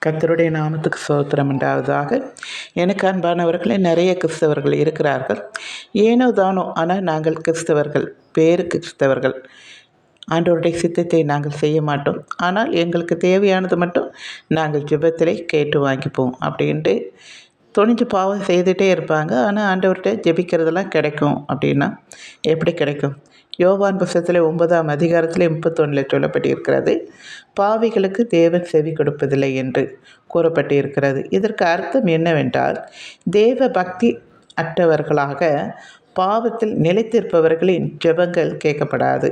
கர்த்தருடைய நாமத்துக்கு ஸ்தோத்திரம் உண்டாவதாக. எனக்கு அன்பானவர்களே, நிறைய கிறிஸ்தவர்கள் இருக்கிறார்கள். ஏனோ தானோ, ஆனால் நாங்கள் கிறிஸ்தவர்கள், பேரு கிறிஸ்தவர்கள். ஆண்டவருடைய சித்தத்தை நாங்கள் செய்ய மாட்டோம். ஆனால் எங்களுக்கு தேவையானது மட்டும் நாங்கள் ஜெபத்திலே கேட்டு வாங்கிப்போம் அப்படின்ட்டு துணிஞ்சு பாவம் செய்துகிட்டே இருப்பாங்க. ஆனால் ஆண்டவர்கிட்ட ஜெபிக்கிறதெல்லாம் கிடைக்கும் அப்படின்னா எப்படி கிடைக்கும்? யோவான் புஸ்தகத்தில் 9ஆம் அதிகாரத்தில் 31 சொல்லப்பட்டிருக்கிறது, பாவிகளுக்கு தேவன் செவி கொடுப்பதில்லை என்று கூறப்பட்டிருக்கிறது. இதற்கு அர்த்தம் என்னவென்றால், தேவ பக்தி அற்றவர்களாக பாவத்தில் நிலைத்திருப்பவர்களின் ஜெபங்கள் கேட்கப்படாது.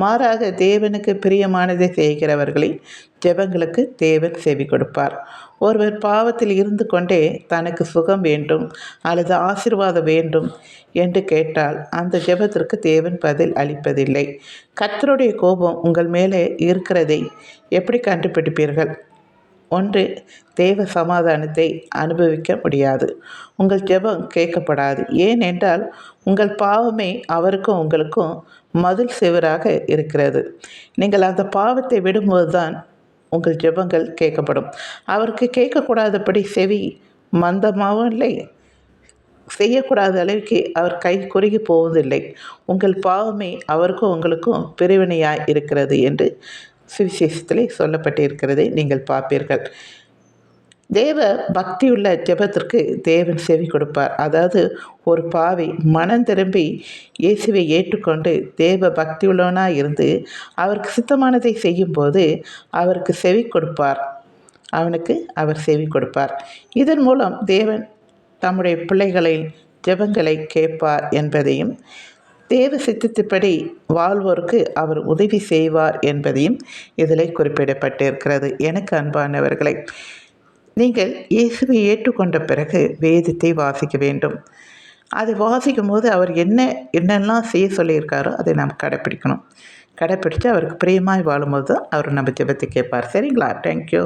மாறாக தேவனுக்கு பிரியமானதை செய்கிறவர்களின் ஜெபங்களுக்கு தேவன் செவி கொடுப்பார். ஒருவர் பாவத்தில் இருந்து கொண்டே தனக்கு சுகம் வேண்டும் அல்லது ஆசீர்வாதம் வேண்டும் என்று கேட்டால் அந்த ஜெபத்திற்கு தேவன் பதில் அளிப்பதில்லை. கர்த்தருடைய கோபம் உங்கள் மேலே இருக்கிறதை எப்படி கண்டுபிடிப்பீர்கள்? ஒன்று, தேவ சமாதானத்தை அனுபவிக்க முடியாது. உங்கள் ஜெபம் கேட்கப்படாது. ஏனென்றால் உங்கள் பாவமே அவருக்கும் உங்களுக்கும் மதில் சுவராக இருக்கிறது. நீங்கள் அந்த பாவத்தை விடும்போது தான் உங்கள் ஜெபங்கள் கேட்கப்படும். அவருக்கு கேட்கக்கூடாதபடி செவி மந்தமாகவும் இல்லை, செய்யக்கூடாத அளவுக்கு அவர் கை குறுகி போவதில்லை. உங்கள் பாவமே அவருக்கும் உங்களுக்கும் பிரிவினையாய் இருக்கிறது என்று சுவிசேஷத்திலே சொல்லப்பட்டிருக்கிறதை நீங்கள் பார்ப்பீர்கள். தேவ பக்தியுள்ள ஜெபத்திற்கு தேவன் செவி கொடுப்பார். அதாவது ஒரு பாவி மனம் திரும்பி இயேசுவை ஏற்றுக்கொண்டு தேவ பக்தியுள்ளவனாக இருந்து அவருக்கு சித்தமானதை செய்யும்போது அவருக்கு செவி கொடுப்பார். அவனுக்கு அவர் செவி கொடுப்பார். இதன் மூலம் தேவன் தம்முடைய பிள்ளைகளின் ஜெபங்களை கேட்பார் என்பதையும், தேவ சித்தத்தின்படி வாழ்வோருக்கு அவர் உதவி செய்வார் என்பதையும் இதில் குறிப்பிடப்பட்டிருக்கிறது. எனக்கு அன்பானவர்களை, நீங்கள் இயேசுவை ஏற்றுக்கொண்ட பிறகு வேதத்தை வாசிக்க வேண்டும். அதை வாசிக்கும் போது அவர் என்னெல்லாம் செய்ய சொல்லியிருக்காரோ அதை நாம் கடைப்பிடிக்கணும். கடைப்பிடித்து அவருக்கு பிரியமாய் வாழும்போது தான் அவர் நம்ம ஜெபத்தை கேட்பார். சரிங்களா? தேங்க்யூ.